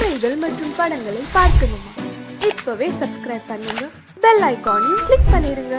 கதைகள் மற்றும் படங்களை பார்க்கணுமா? இப்பவே சப்ஸ்கிரைப் பண்ணுங்க, பெல் ஐகானையும் கிளிக் பண்ணிருங்க.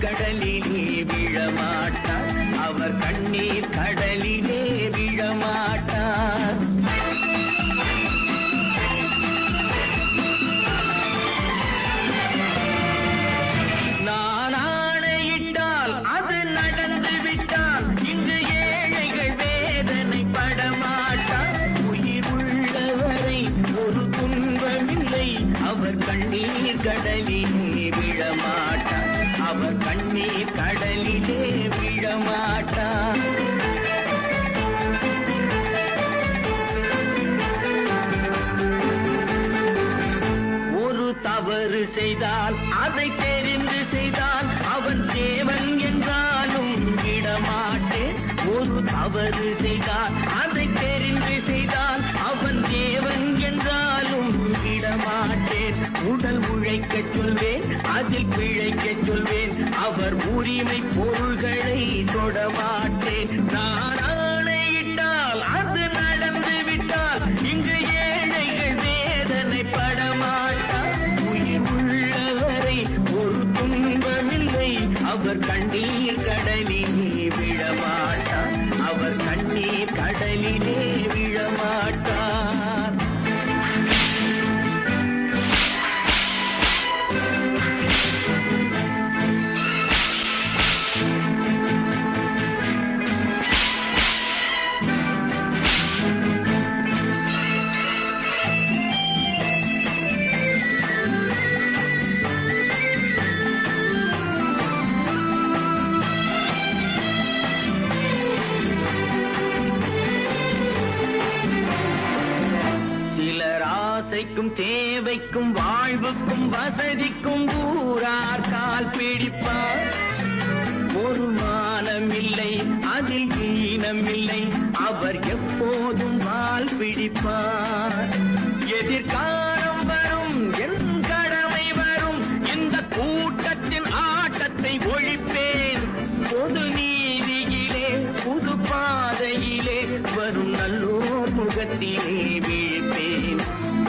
கடலிலே விழமாட்டார், அவர் கண்ணீர் கடலிலே விழமாட்டார். நான் ஆணையிட்டால் அது நடந்து விட்டால் இன்று ஏழைகள் வேதனை படமாட்டார். உயிர் உள்ளவரை ஒரு துன்பமில்லை, அவர் கண்ணீர் கடலிலே விழமாட்டார், அவர் கண்ணீர் கடலிலே விழமாட்டார். ஒரு தவறு செய்தால் அதை தெரிந்து செய்தால் அவன் தேவன் என்றாலும் விடமாட்டேன். ஒரு தவறு செய்தால் அதை தெரிந்து செய்தால் அவன் தேவன் என்றாலும் விடமாட்டேன். உடல் உழைக்க சொல்வேன், அதில் பிழைக்க சொல்வேன், அவர் உரிமை பொருள்களை தொடமாட்டேன். நான் ஆணையிட்டால் அது நடந்து விட்டால் இங்கு ஏழைகள் வேதனை படமாட்டார். உயிர் உள்ளவரை ஒரு துன்பமில்லை, அவர் கண்ணீர் கடலிலே விழமாட்டார், அவர் கண்ணீர் கடலிலே விழமாட்டார். தேவைக்கும் வாழ்வுக்கும் வசதிக்கும் ஊரார் கால் பிடிப்பார். ஒரு மானமில்லை, அதில் ஈனமில்லை, அவர் எப்போதும் வால் பிடிப்பார். எதிர்காலம் வரும், என் கடமை வரும், இந்த கூட்டத்தின் ஆட்டத்தை ஒழிப்பேன். பொது நீதியிலே புது பாதையிலே வரும் நல்லோர் முகத்திலே விழிப்பேன்,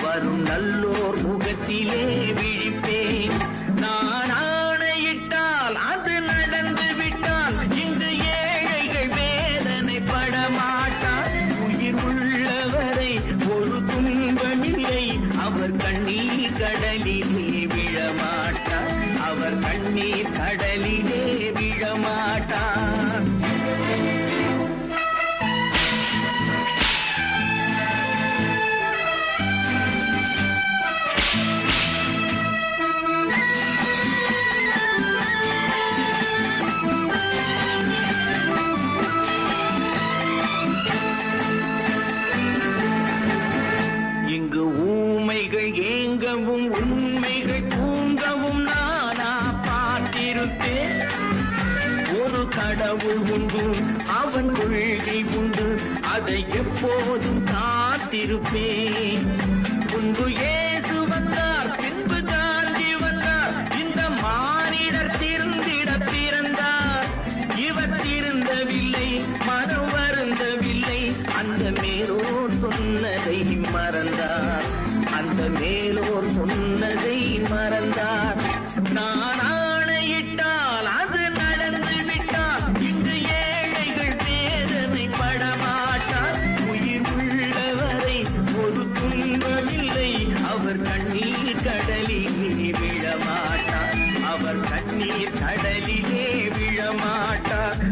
வரும் நல்லோர் முகத்திலே விழிப்பேன். நான் ஆணையிட்டால் அது நடந்து விட்டால் இன்று ஏழைகள் வேதனை படமாட்டார். உயிர் உள்ளவரை ஒரு துன்பமில்லை, அவர் கண்ணீர் கடலிலே விழமாட்டார், அவர் கண்ணீர் கடலிலே விழமாட்டார். ஏங்கவும் உண்மைகள் தூங்கவும் நானா பார்த்திருப்பேன். ஒரு கடவுள் உண்டு, அவன் கொள்கை உண்டு, அதை எப்போதும் காத்திருப்பேன். முன்பு இயேசு வந்தார், பின்பு காந்தி வந்தார், இந்த மானிடர் திருந்திட பிறந்தார். இவர் திருந்தவில்லை, மனம் வருந்தவில்லை, அந்த மேலோர் சொன்னதை மறந்தார், அந்த மேலோர் சொன்னதை மறந்தார். நான் ஆணையிட்டால் அது நடந்து விட்டால் இன்று ஏழைகள் வேதனை படமாட்டார். உயிர் உள்ளவரை ஒரு துன்பமில்லை, அவர் கண்ணீர் கடலிலே விழமாட்டார், அவர் கண்ணீர் கடலிலே விழமாட்டார்.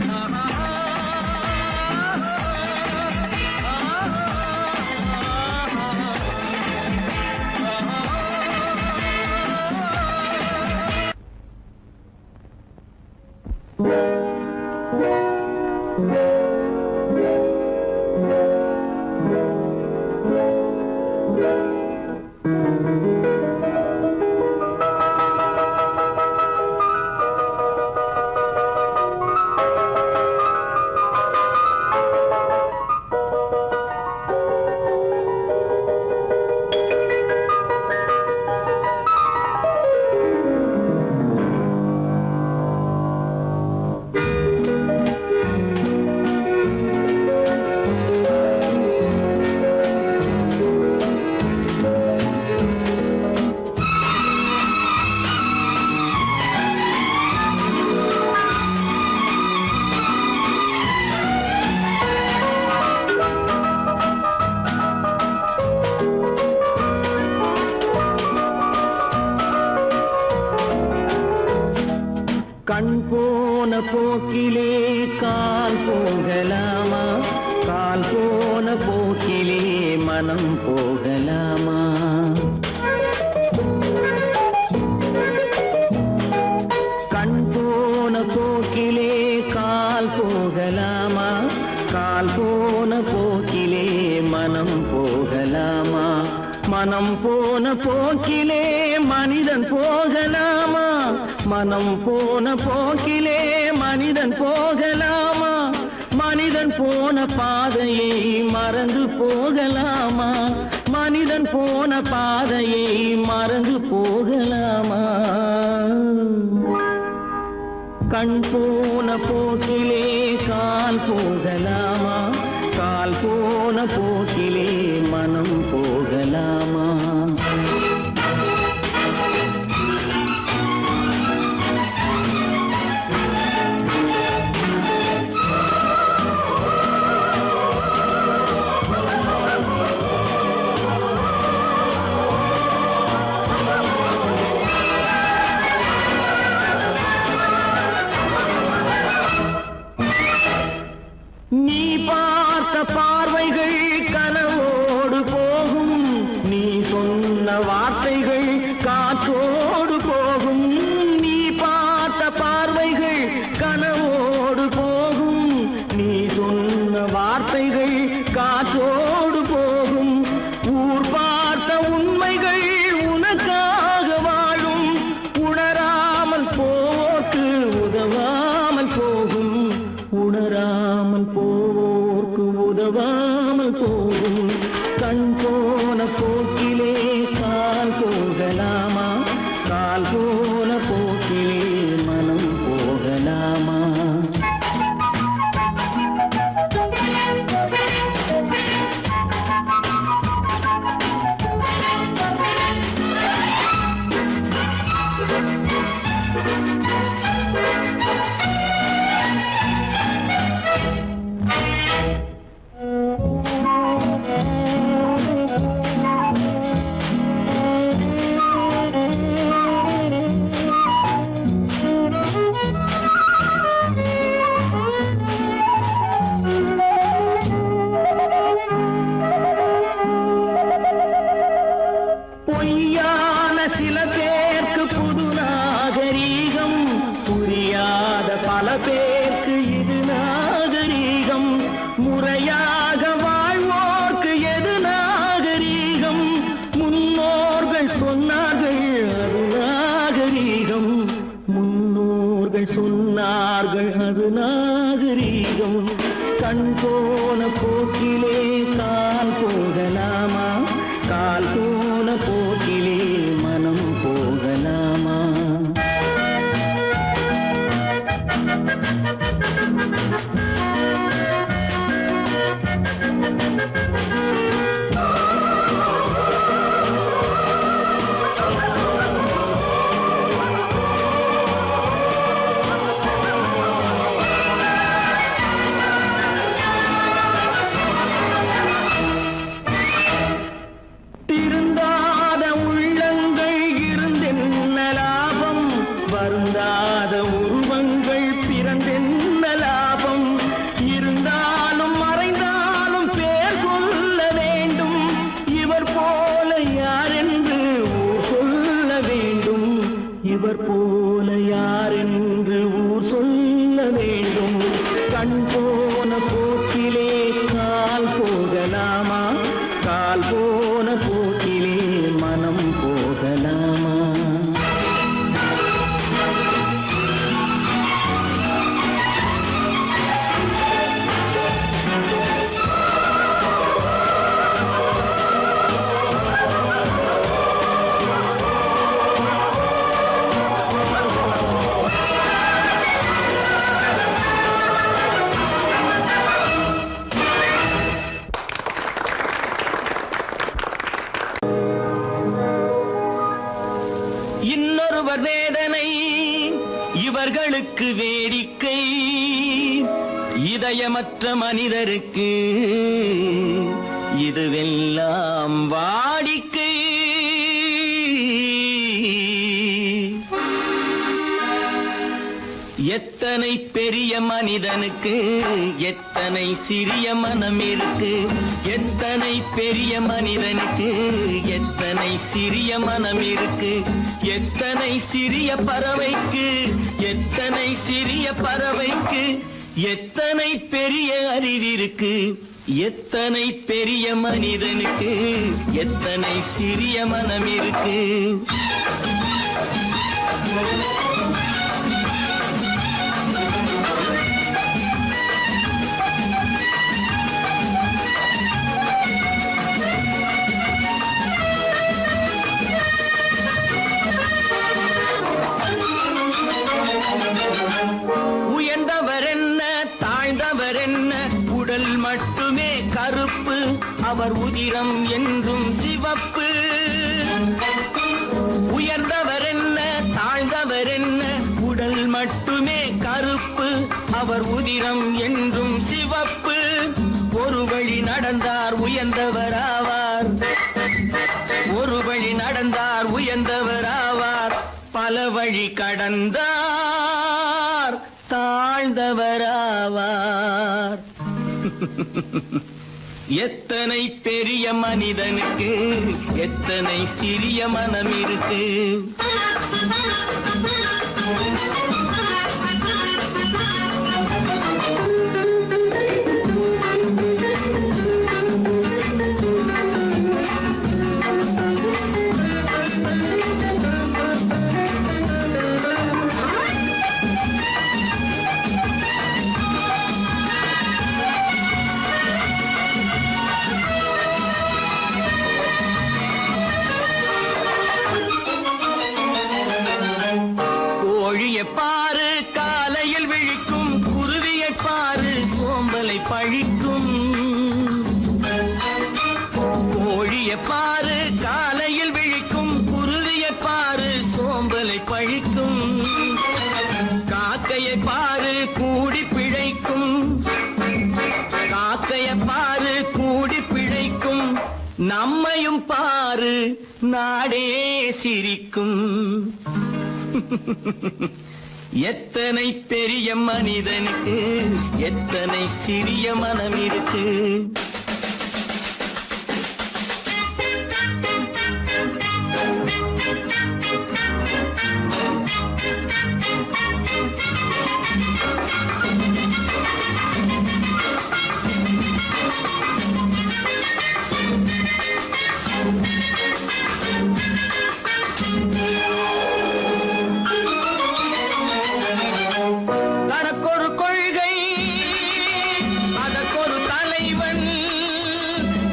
கண் போன போக்கிலே கால் போகலாமா, கால் போன போக்கிலே மனம் போகலாமா? கண் போன போக்கிலே கால் போகலாமா, கால் போன போக்கிலே மனம் போகலாமா? மனம் போன போக்கிலே மனிதன் போகலாமா, மனம் போன போக்கிலே மனிதன் போகலாமா? மனிதன் போன பாதையை மறந்து போகலாமா, மனிதன் போன பாதையை மறந்து போகலாமா? கண் போன போக்கிலே கால் போகலாமா, கால் போன போக்கிலே மனம் போகலாமா? நீ பார்த்த பார்வைகள் கனவோடு போகும், நீ சொன்ன வார்த்தைகள் காற்றோடு போகும். நீ பார்த்த பார்வைகள் கனவோடு போகும், நீ சொன்ன வார்த்தைகள் காற்றோடு போகும். ஊர் பார்த்த உண்மைகள் உனக்காக வாழும், உணராமல் போக்கு உதவாமல் போகும், உணராமல் போவோர்க்கு உதவாமல் போகும். கண் போன போக்கிலே கால் போகலாமா, கால் போன போக்கிலே மனம் போகலாமா? பொய்யான சில பேருக்கு புது நாகரீகம், புரியாத பல பேருக்கு இது நாகரீகம். முறையாக வாழ்வோர்க்கு எது நாகரீகம்? முன்னோர்கள் சொன்னார்கள் அது நாகரீகம், முன்னோர்கள் சொன்னார்கள் அது நாகரீகம். கண் போன போக்கிலே கால் போகலாமா, கால் போன போக்கிலே மனம் போகலாமா? போன போக்கிலே மனம் போகலாமா? இன்னொருவர் வேதனை இவர்களுக்கு வேடிக்கை, இதயமற்ற மனிதருக்கு இதுவெல்லாம் வாடிக்கை. எத்தனை பெரிய மனிதனுக்கு எத்தனை சிறிய மனம் இருக்கு, எத்தனை பெரிய மனிதனுக்கு எத்தனை சிறிய மனம் இருக்கு, எத்தனை சிறிய பறவைக்கு எத்தனை சிறிய பறவைக்கு எத்தனை பெரிய அறிவிருக்கு, எத்தனை பெரிய மனிதனுக்கு எத்தனை சிறிய மனம் இருக்கு. உயர்ந்தவர் என்ன தாழ்ந்தவர் என்ன, உடல் மட்டுமே கருப்பு, அவர் உதிரம் என்றும் சிவப்பு. உயர்ந்தவர் என்ன தாழ்ந்தவர் என்ன, உடல் மட்டுமே கருப்பு, அவர் உதிரம் என்றும் சிவப்பு. ஒரு வழி நடந்தார் உயர்ந்தவர் ஆவார், ஒரு வழி நடந்தார் உயர்ந்தவர் ஆவார், பல வழி கடந்தார் தாழ்ந்தவராவார். எத்தனை பெரிய மனிதனுக்கு எத்தனை சிறிய மனம் இருக்கு. கோழியை பாரு காலையில் விழிக்கும், குருவியை பாரு சோம்பலை பழிக்கும். கோழியை பாரு காலையில் விழிக்கும், குருவியை பாரு சோம்பலை பழிக்கும். காக்கையை பாரு கூடி பிழைக்கும், காக்கையை பாரு கூடி பிழைக்கும். நம்மையும் பாரு நாடே சிரிக்கும். எத்தனை பெரிய மனிதனுக்கு எத்தனை சிறிய மனம் இருக்கு. தனக்கொரு கொள்கை அதற்கொரு தலைவன்,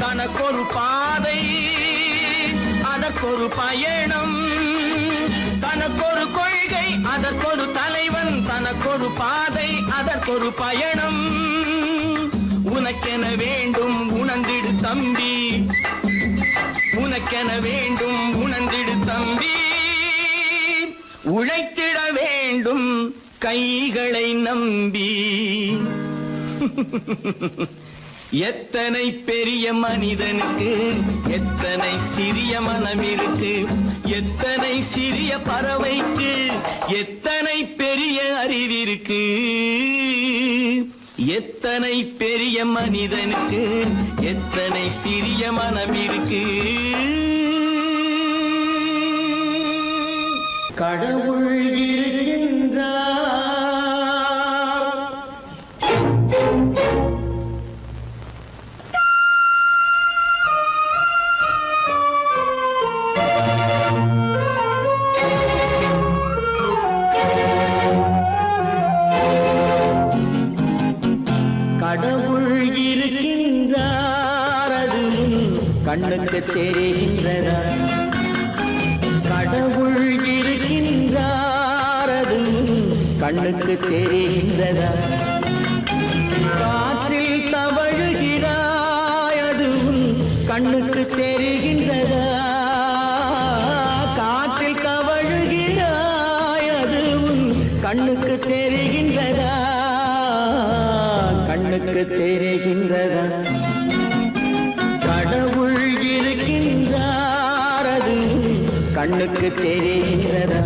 தனக்கொரு பாதை அதற்கொரு பயணம். தனக்கொரு கொள்கை அதற்கொரு தலைவன், தனக்கொரு பாதை அதற்கொரு பயணம். உனக்கென வேண்டும் உணர்ந்திடு தம்பி, உனக்கென வேண்டும் உணர்ந்திடு தம்பி. உழைத்திட வேண்டும் கைகளை நம்பி. எத்தனை பெரிய மனிதனுக்கு எத்தனை சிறிய மனம் இருக்கு, எத்தனை சிறிய பறவைக்கு எத்தனை பெரிய அறிவிருக்கு. எத்தனை பெரிய மனிதனுக்கு எத்தனை சிறிய மனம் இருக்கு. கடவுள் இருக்கின்றார். கடவுள் இருக்கின்றார் அது கண்ணுக்கு தெரிகின்றதா? கடவுள் இருக்கின்றார் அது கண்ணுக்கு தெரிகின்றதா? காற்றில் தவழுகிறாய் அது கண்ணுக்கு தெரிகின்றதா? காற்றில் தவழுகிறாய் அது கண்ணுக்கு தெரிகின்றதா? கண்ணுக்கு தெரிகின்றதா? கடவுள் இருக்கின்றார் அது கண்ணுக்கு தெரிகின்றதா?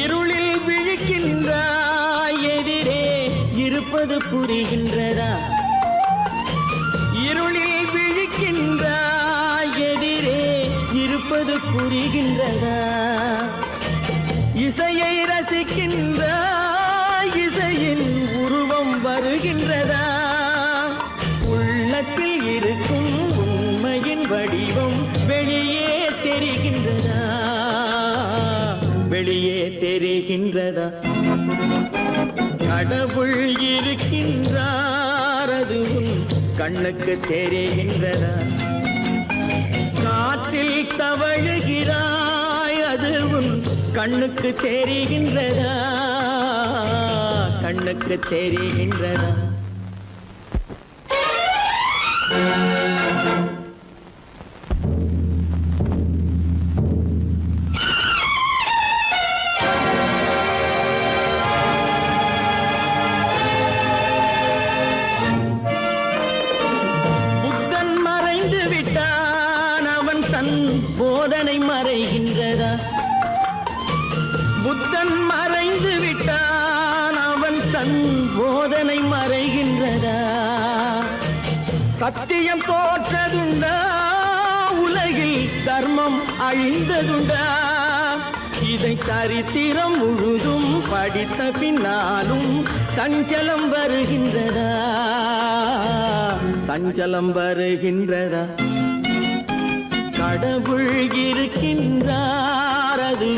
இருளில் விழிக்கின்றாய் எதிரே இருப்பது புரிகின்றதா? இருளில் விழிக்கின்றாய் எதிரே இருப்பது புரிகின்றதா? இசையை ரசிக்கின்றாய் இசையின் உருவம் வருகின்றதா? உள்ளத்தில் இருக்கும் உண்மையின் வடிவம் வெளியே தெரிகின்றதா? வெளியே தெரிகின்றதா? கடவுள் இருக்கின்றார் அது கண்ணுக்கு தெரிகின்றதா? காற்றில் தவழுகிறாய் அது கண்ணுக்கு தெரிகின்றதா? கண்ணுக்கு தெரிகின்றதா? புத்தன் மறைந்து விட்டான் அவன் தன் போதனை மறைகின்றதா? புத்தன் மறைந்து விட்டான் அவன் தன் போதனை மறைகின்றதா? சத்தியம் தோற்றதுண்டா? உலகில் தர்மம் அழிந்ததுண்டா? இதை சரித்திரம் முழுதும் படித்த பின்னாலும் சஞ்சலம் வருகின்றதா? சஞ்சலம் வருகின்றதா? கடவுள் இருக்கின்றார் அது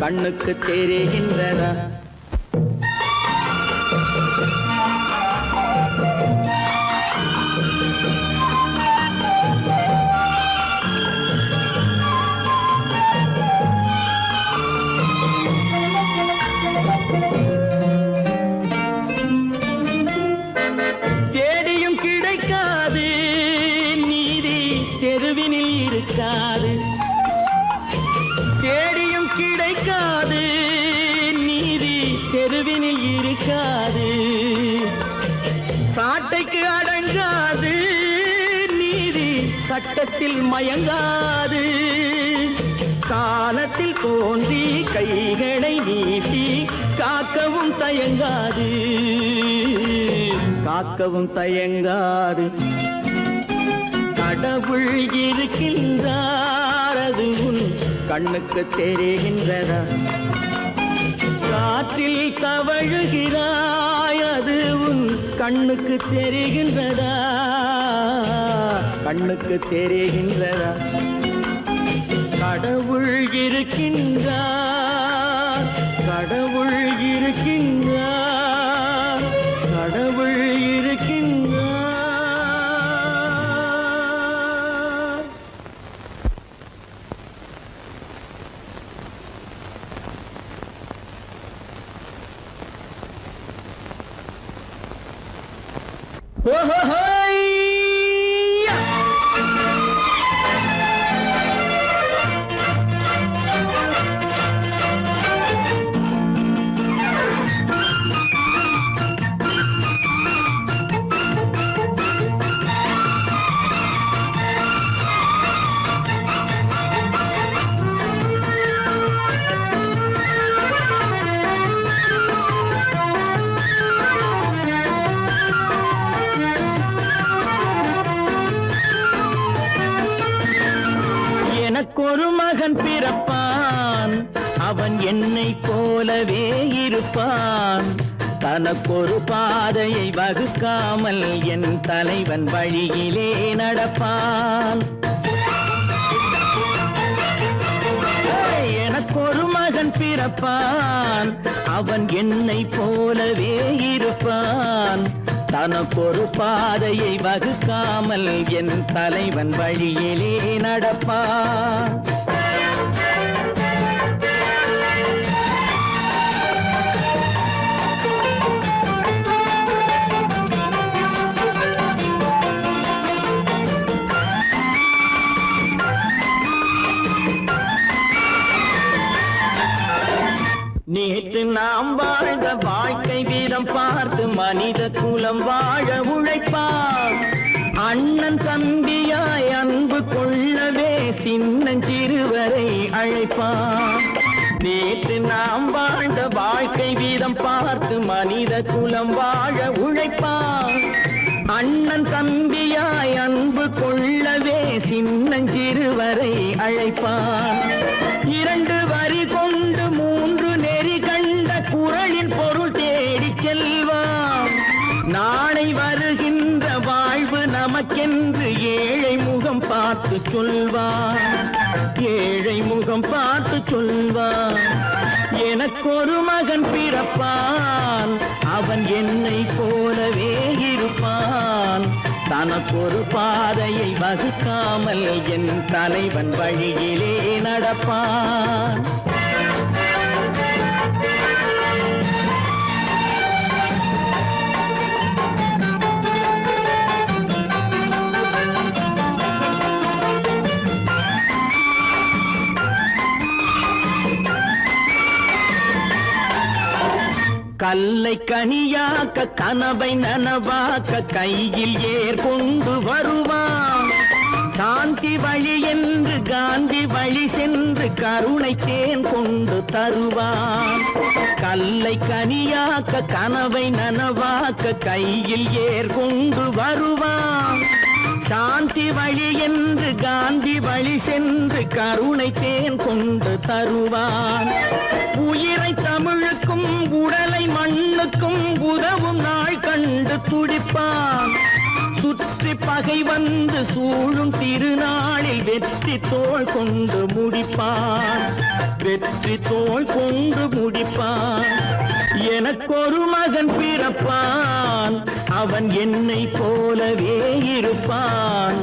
கண்ணுக்கு தெரிகின்றதா? தேடியும் கிடைக்காது நீதி தெருவினில் இருக்காது. தேடியும் கிடைக்காது நீதி தெருவினில் இருக்காது. சாட்டைக்கு அடங்காது நீதி சட்டத்தில் மயங்காது. காலத்தில் தோன்றி கைகளை நீட்டி காக்கவும் தயங்காது. காக்கவும் தயங்காது. கடவுள் இருக்கின்றார் அது கண்ணுக்கு தெரிகின்றதா? காற்றில் தவழுகிறாய் அது கண்ணுக்கு தெரிகின்றதா? கண்ணுக்கு தெரிகின்றதா? கடவுள் இருக்கின்றார். கடவுள் இருக்கின்றார். கடவுள் இருக்கின்றார். எனக்கொரு மகன் பிறப்பான், அவன் என்னை போலவே இருப்பான். தனக்கொரு பாதையை வகுக்காமல் என் தலைவன் வழியிலே நடப்பான். எனக்கொரு மகன் பிறப்பான், அவன் என்னை போலவே இருப்பான். தனக்கொரு பாதையை வகுக்காமல் என் தலைவன் வழியிலே நடப்பான். நேற்று நாம் வாழ்ந்த வாழ்க்கை வீதம் பார்த்து மனித குலம் வாழ உழைப்பான். அண்ணன் தம்பியாய் அன்பு கொள்ளவே சின்னஞ்சிறுவரை அழைப்பான். நேற்று நாம் வாழ்ந்த வாழ்க்கை வீதம் பார்த்து மனித குலம் வாழ உழைப்பான். அண்ணன் தம்பியாய் அன்பு கொள்ளவே சின்னஞ்சிறுவரை அழைப்பான். 2 வரி கொண்டு 3 நெறி கண்ட குறளின் பொருள் தேடிச் செல்வான். நாளை வருகின்ற வாழ்வு நமக்கென்று ஏழை முகம் பார்த்து சொல்வான். ஏழை முகம் பார்த்து சொல்வான். எனக்கொரு மகன் பிறப்பான், அவன் என்னை போலவே இருப்பான். தனக்கொரு பாதையை வகுக்காமல் என் தலைவன் வழியிலே நடப்பான். கல்லை கனியாக்க கனவை நனவாக்க கையில் ஏற்கொண்டு வருவான். சாந்தி வழி என்று காந்தி வழி சென்று கருணை தேன் கொண்டு தருவான். கல்லை கனியாக்க கனவை நனவாக்க கையில் ஏற்கொண்டு வருவான். சாந்தி வழி என்று காந்தி வழி சென்று கருணை தேன் கொண்டு தருவான். உயிரை தமிழுக்கும் உடலை மண்ணுக்கும் உதவும் நாள் கண்டு துடிப்பான். சுற்றி பகை வந்து சூழும் திருநாளில் வெற்றி தோள் கொண்டு முடிப்பான். வெற்றி தோள் கொண்டு முடிப்பான். எனக்கொரு மகன் பிறப்பான், அவன் என்னை போலவே இருப்பான்.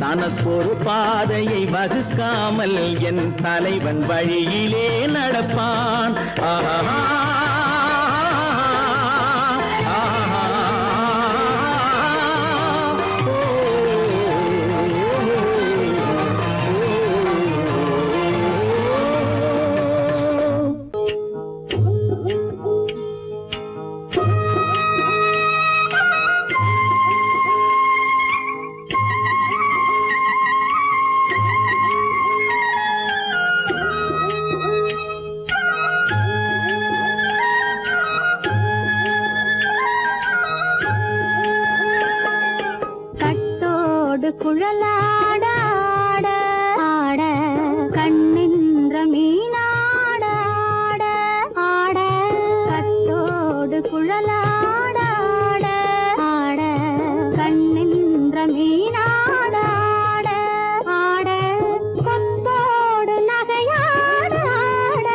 தனக்கொரு பாதையை வகுக்காமல் என் தலைவன் வழியிலே நடப்பான். ஆஹா குழலாட ஆட ஆட கண்ணின்ற மீனாட ஆட ஆட கட்டோடு குழலாட ஆட ஆட கண்ணின்ற மீனாட ஆட ஆட கொத்தோடு நகையாட ஆட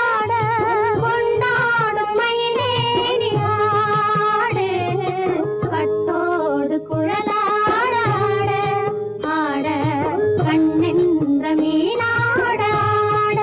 ஆட கொண்டாடும் மயிலேறி ஆடு கட்டோடு குழலாட கண்ணென்ற மீனாட ஆட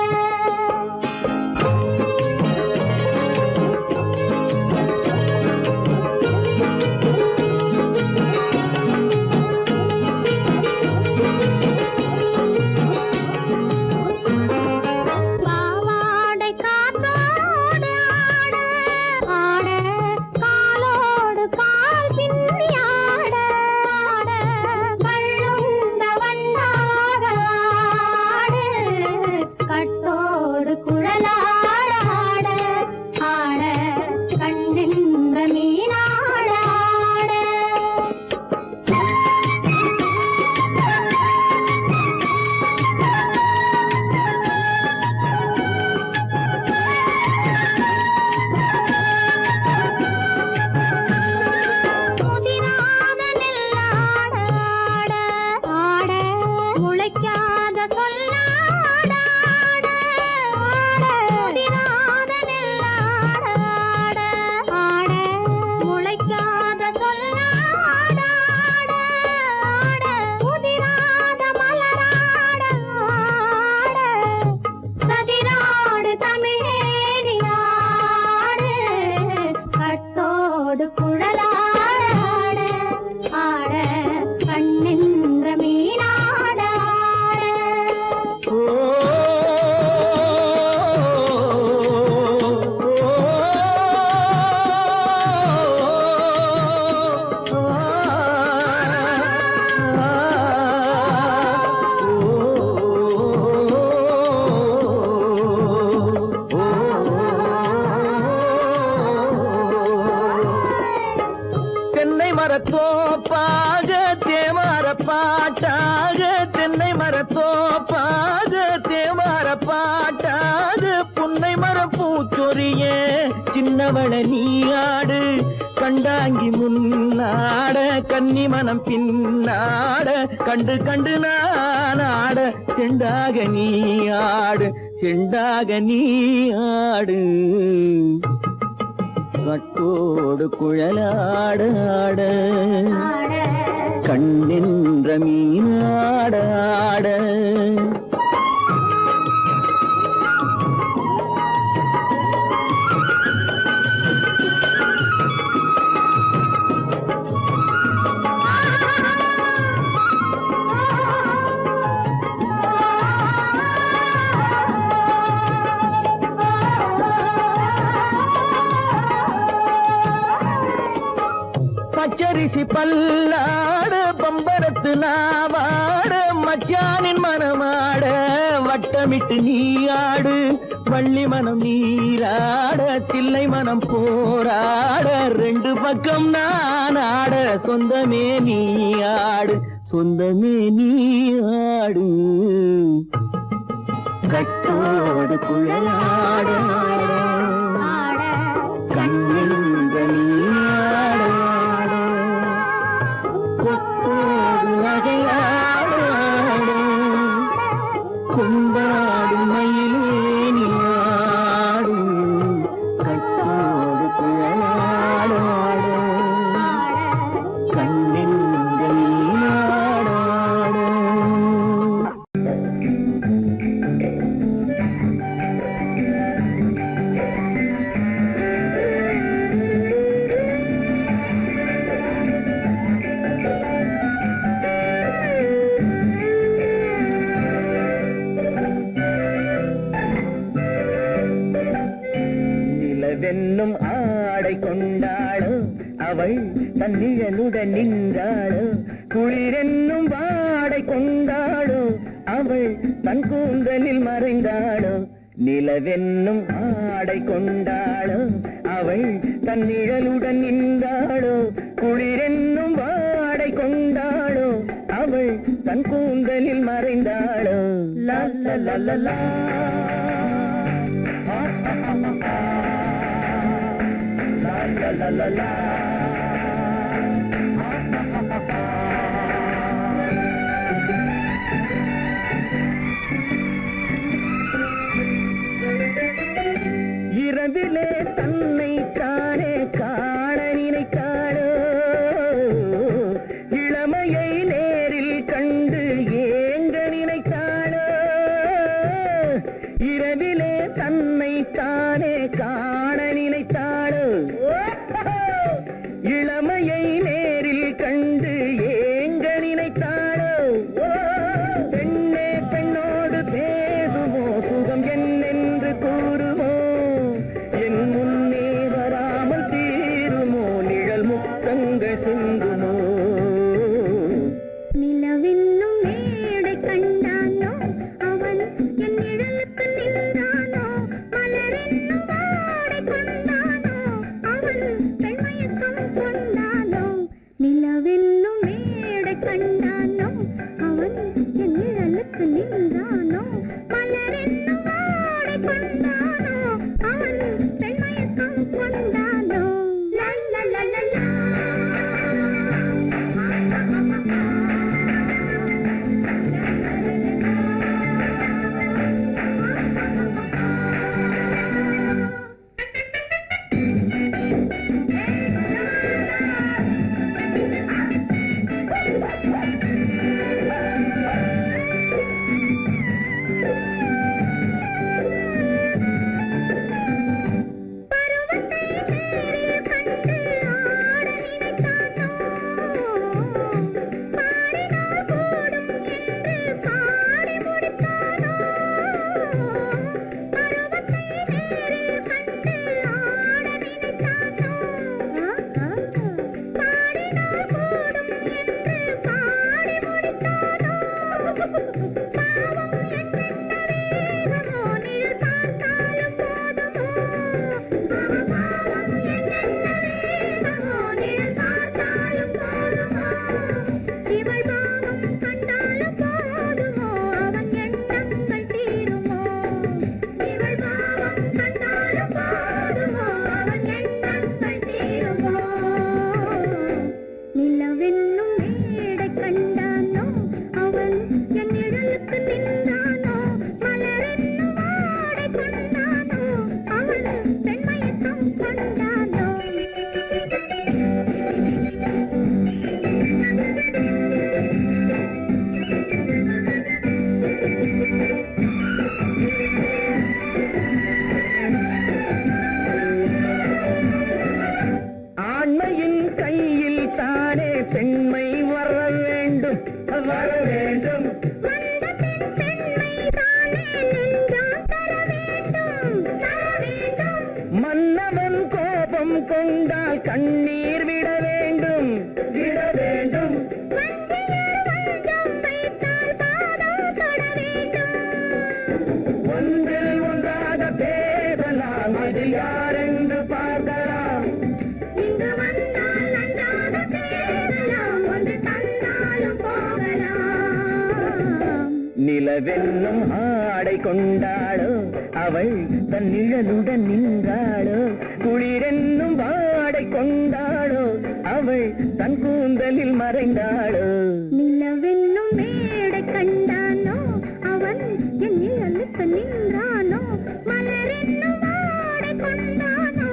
கண்ணென்ற மீனாட மரத்தோப்பாக தேமார பாட்டாக தென்னை மரத்தோப்பாக தேமார பாட்டாக புன்னை மரம் பூச்சொரிய சின்னவள நீயாடு கண்டாங்கி முன்னாட கன்னி மனம் பின்னாட கண்டு கண்டு நானாட செண்டாக நீயாடு செண்டாக நீயாடு கட்டோடு குழலாடாட கண்ணென்ற மீனாடாட பச்சரிசி பல்லாட பம்பரத்து நாவாட மச்சானின் மனமாட வட்டமிட்டு நீயாடு வள்ளி மனம் நீராட தில்லை மனம் போராட ரெண்டு பக்கம் நானாட சொந்தமே நீயாடு சொந்தமே நீயாடு கட்டோடு குழலாட கண்ணென்ற நீயாட கொண்டாடு மயிலேனியாடு கட்டோடு குழலாடாடு கண்ணென்ற நீயாடாடு வென்னும் ஆடை கொண்டாளோ அவள் தன்னிழலுடன் நின்றாளோ குளிரென்னும் வாடை கொண்டாளோ அவள் தன் கூந்தலில் மறைந்தாளோ நிலவென்னும் ஆடை கொண்டாளோ அவள் தன் நிழலுடன் நின்றாளோ குளிரென்னும் வாடை கொண்டாளோ அவள் தன் கூந்தலில் மறைந்தாளோ லா லா லா லா லா la la la la இரவிலே தன்னை காணே காண நினைத்தாளோ இளமையை நேரில் கண்டு ஏங்க நினைத்தாளோ இரவிலே தன்னை காணே காண நினைத்தாளோ இளமையை நேரில் கண்டு ஏங்க நினைத்தாளோ பெண்ணே பெண்ணோடு பேசுமோ சுகம் என்னென்று கூறுமோ என் முன்னே வராமல் தீருமோ நிழல் முத்தங்கள் சிந்துமோ நிலவென்னும் மேடை கண்டானோ அவன் என் நிழலுக்கு நின்றானோ மலரென்னும் வாடை கொண்டானோ அவன் பெண்மயக்கம் கொண்டானோ நிலவென்னும் மேடை கண்டானோ அவன் என் நிழலுக்கு நின்றானோ மலரென்னும் வாடை கொண்டானோ அவன் பெண்மயக்கம் கொண்டானோ லா லா லா லா லா மன்னவன் கோபம் கொண்டால் கண்ணீர் விட வேண்டும் விட வேண்டும். ஒன்றில் ஒன்றாக பேசலாம், அது யாரென்று பார்க்கலாம். இங்கு வந்தால் நன்றாக பேசலாம், ஒன்று தந்தாலும் போகலாம். நிலவென்னும் ஆடை கொண்டாளோ அவள் தன் நிழலுடன் நின்றாளோ, குளிரென்னும் வாடை கொண்டாளோ அவள் தன் கூந்தலில் மறைந்தாளோ. நிலவென்னும் மேடை கண்டானோ அவன் என் நிழலுக்கு நின்றானோ, மலரென்னும் வாடை கொண்டானோ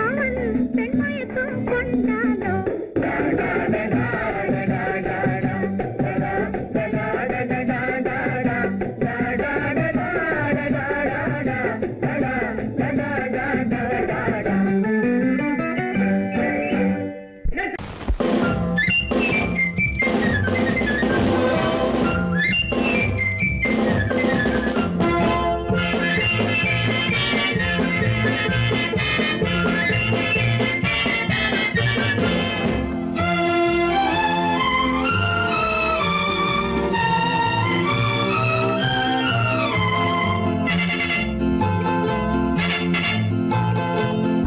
அவன் பெண்மயக்கம் கொண்டானோ.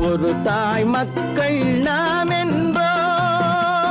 ஒரு தாய் மக்கள் நாம் என்போம்,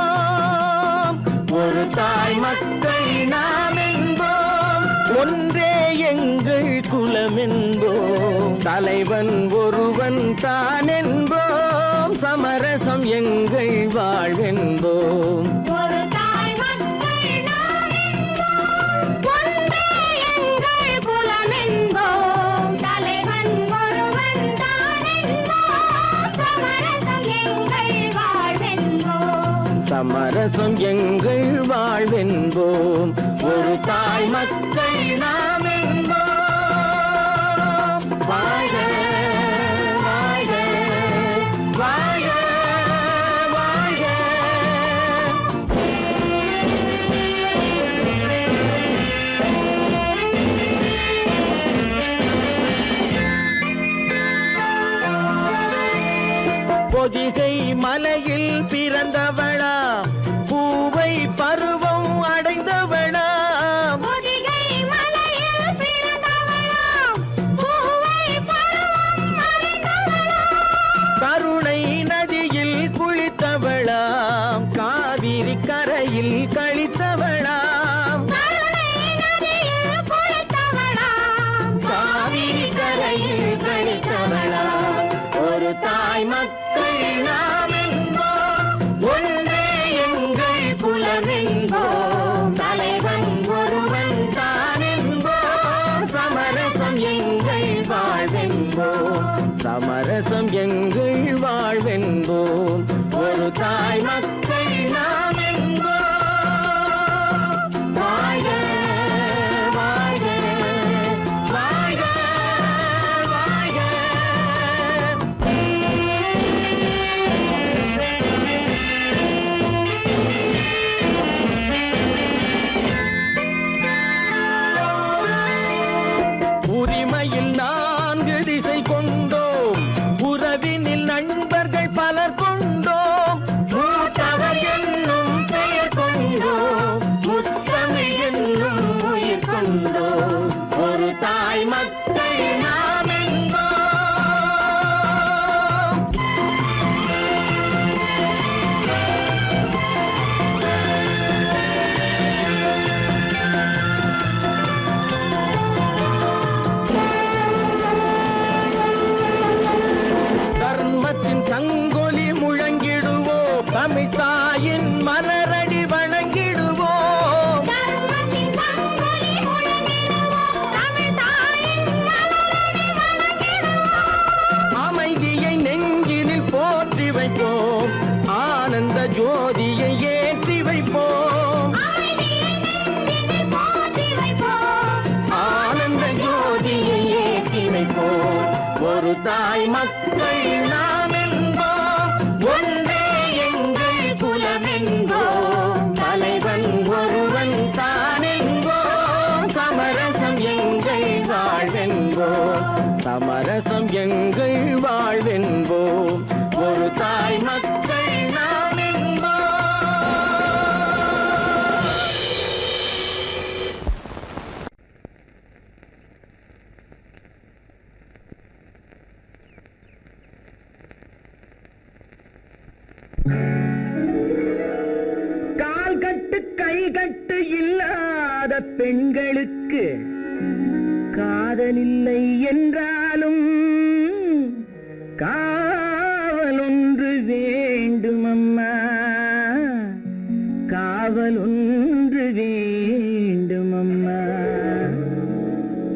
ஒரு தாய் மக்கள் நாம் என்போம், ஒன்றே எங்கள் குலம் என்போம், தலைவன் ஒருவன் தான் என்போம், சமரசம் எங்கள் வாழ்வென்போம். ஒரு தாய் மக்கள் நாம் என்போம், ஒன்றே எங்கள் குலம் என்போம், தலைவன் ஒருவன் தான் என்போம், சமரசம் எங்கள் வாழ்வென்போம். சமரசம் எங்கள் வாழ்வென்போம். ஒரு தாய் மக்கள் நாம் என்போம். வாழ்க வாழ்க வாழ்க வாழ்க. பொதிகை மலையில் பிறந்தவளா, பூவை பருவம் அடைந்தவளா, பொதிகை மலையில் பிறந்தவளாம், பூவை பருவம் அடைந்தவளாம், கருணை நதியில் குளித்தவளாம், காவிரி கரையில் கழித்தவளாம், கருணை நதியில் குளித்தவளாம், காவிரி கரையில் கழித்தவளாம். ஒரு தாய் மக்கள் நாம் என்போம், ஒன்றே எங்கள் குலம் என்போம், தலைவன் ஒருவன் தான் என்போம், சமரசம் எங்கள் வாழ்வென்போம், சமரசம் எங்கள் வாழ்வென்போம். ஒரு தாய் மக்கள் நாம் என்போம். ஒரு தாய் மக்கள் நாம் என்போம், ஒன்றே எங்கள் குலம் என்போம், தலைவன் ஒருவன் தான் என்போம், சமரசம் எங்கள் வாழ்வென்போம், சமரசம் எங்கள் வாழ்வென்போம், ஒரு தாய் மக்கள் நாம் என்போம். கால் கட்டு கை கட்டு இல்லாத பெண்களுக்கு காதலில்லை என்றாலும் காவல் ஒன்று வேண்டும் அம்மா, காவல் ஒன்று வேண்டும் அம்மா.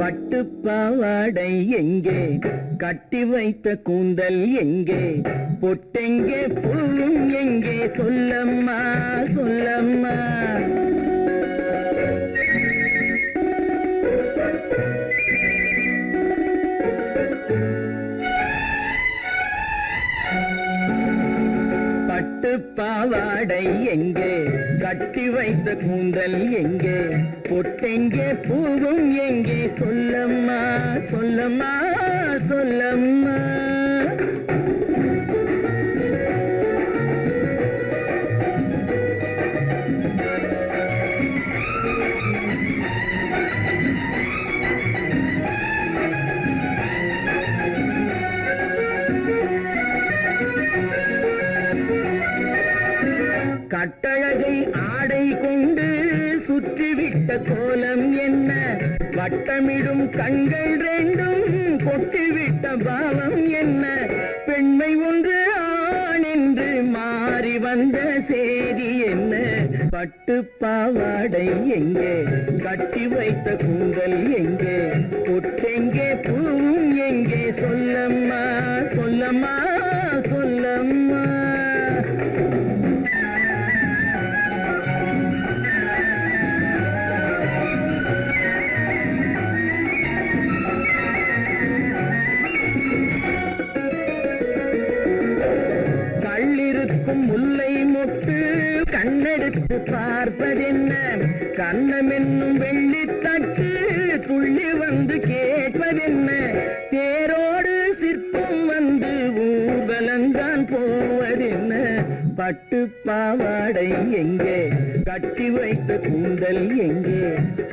பட்டு பாவாடை எங்கே, கட்டி வைத்த கூந்தல் எங்கே, பொட்டெங்கே பூவும் எங்கே, சொல்லம்மா சொல்லம்மா. பட்டு பாவாடை எங்கே, கட்டி வைத்த கூந்தல் எங்கே, பொட்டெங்கே பூவும் எங்கே, சொல்லம்மா சொல்லம்மா சொல்லம்மா. கட்டழகை ஆடை கொண்டு சுற்றிவிட்ட கோலம் என்ன, வட்டமிடும் கண்கள் ரெண்டும் கொட்டிவிட்ட பாவம் என்ன, பெண்மை ஒன்று ஆண் என்று மாறி வந்த செய்தி என்ன. பட்டு பாவாடை எங்கே, கட்டி வைத்த கூந்தல் எங்கே, பொட்டெங்கே பூவும் எங்கே, சொல்லம்மா சொல்லம்மா சொல்லம்மா. முல்லை மொட்டு கண்ணெடுத்து பார்ப்பதென்ன, கண்ணம் என்னும் வெள்ளித்தட்டு துள்ளி வந்து கேட்பதென்ன, தேரோடு சிற்பம் வந்து ஊர்வலந்தான் போவதென்ன. பட்டு பாவாடை எங்கே, கட்டி வைத்த கூந்தல் எங்கே,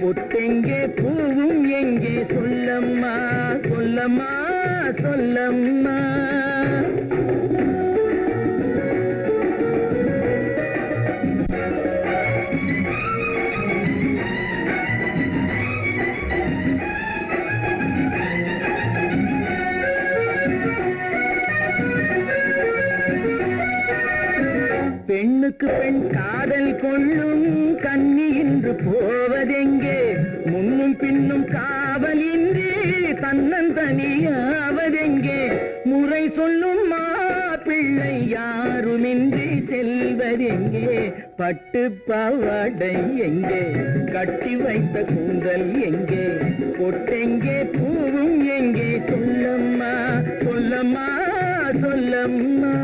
பொட்டெங்கே பூவும் எங்கே, சொல்லம்மா சொல்லம்மா சொல்லம்மா. பெண்ணுக்கு பெண் காதல் கொள்ளும் கன்னி இன்று போவதெங்கே, முன்னும் பின்னும் காவலின்றி தன்னந்தனியாவதெங்கே, முறை சொல்லும் மாப்பிள்ளை யாருமின்றி செல்வதெங்கே. பட்டு பாவாடை எங்கே, கட்டி வைத்த கூந்தல் எங்கே, பொட்டெங்கே பூவும் எங்கே, சொல்லம்மா சொல்லம்மா சொல்லம்மா.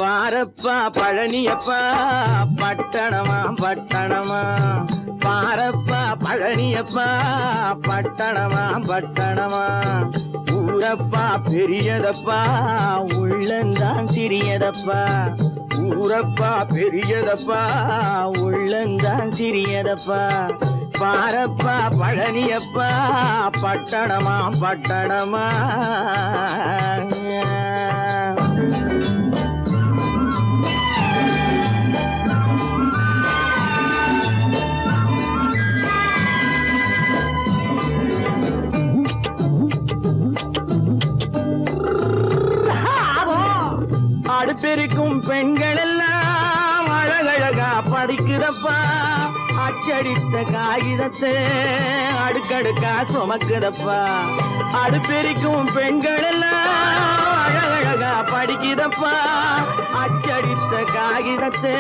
பாரப்பா பழனியப்பா பட்டணமா பட்டணமா, பாரப்பா பழனியப்பா பட்டணமா பட்டணமா, ஊரப்பா பெரியதப்பா உள்ளந்தான் சிறியதப்பா, ஊரப்பா பெரியதப்பா உள்ளந்தான் சிறியதப்பா, பாரப்பா பழனியப்பா பட்டணமா பட்டணமா. அடுப்பெருக்கும் பெண்கள் எல்லாம் அழகழகா படிக்கிறப்பா அச்சடித்த காகிதத்தை அடுக்கடுக்கா சுமக்குதப்பா அடுப்பெருக்கும் பெண்கள் எல்லாம் அழகழகா படிக்கிறப்பா அச்சடித்த காகிதத்தை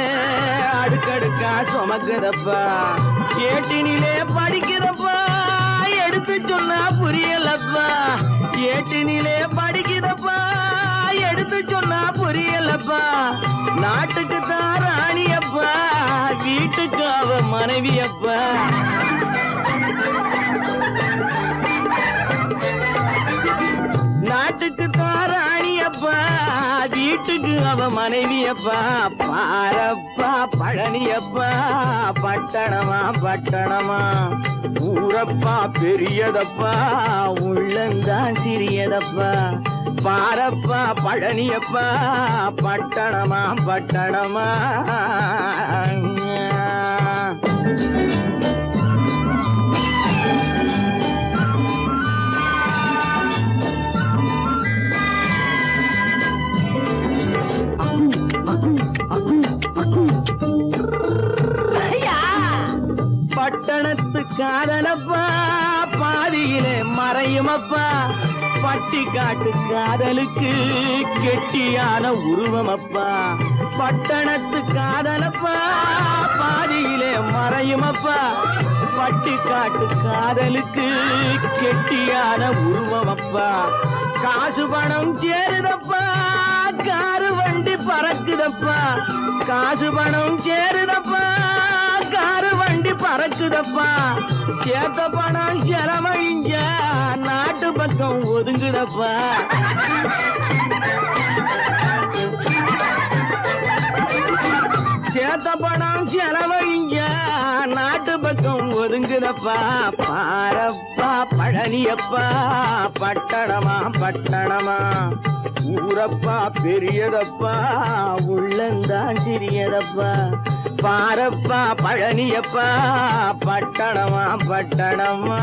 அடுக்கடுக்கா சுமக்குதப்பா ஏட்டினிலே படிக்கிறப்பா எடுத்து சொன்னா புரியலப்பா ஏட்டினிலே படிக்கிறப்பா எடுத்து சொன்னா புரியலப்பா நாட்டுக்கு தான் ராணியப்பா வீட்டுக்கு அவ மனைவியப்பா நாட்டுக்கு தான் ராணியப்பா வீட்டுக்கு அவ மனைவியப்பா பாரப்பா பழனியப்பா பட்டணமா பட்டணமா ஊரப்பா பெரியதப்பா உள்ளந்தான் சிறியதப்பா பாரப்பா பழனியப்பா பட்டணமா பட்டணமா பட்டணத்து காதலப்பா பாதியிலே மறையுமப்பா பட்டி காட்டு காதலுக்கு கெட்டியான உருவமப்பா பட்டணத்து காதலப்பா பாதியிலே மறையுமப்பா பட்டி காட்டு காதலுக்கு கெட்டியான உருவமப்பா காசு பணம் சேருதப்பா காரு வண்டி பறக்குதப்பா காசு பணம் சேருதப்பா காரு வண்டி பறக்குதப்பா சேத்த பணம் செலவழிஞ்ச நாட்டு பக்கம் ஒதுங்குதப்பா சேத்த பணம் செலவழிஞ்ச நாட்டு பக்கம் ஒதுங்குதப்பா பாரப்பா பழனியப்பா பட்டணமா பட்டணமா ஊரப்பா பெரியதப்பா உள்ளந்தான் சிறியதப்பா பாரப்பா பழனியப்பா பட்டணமா பட்டணமா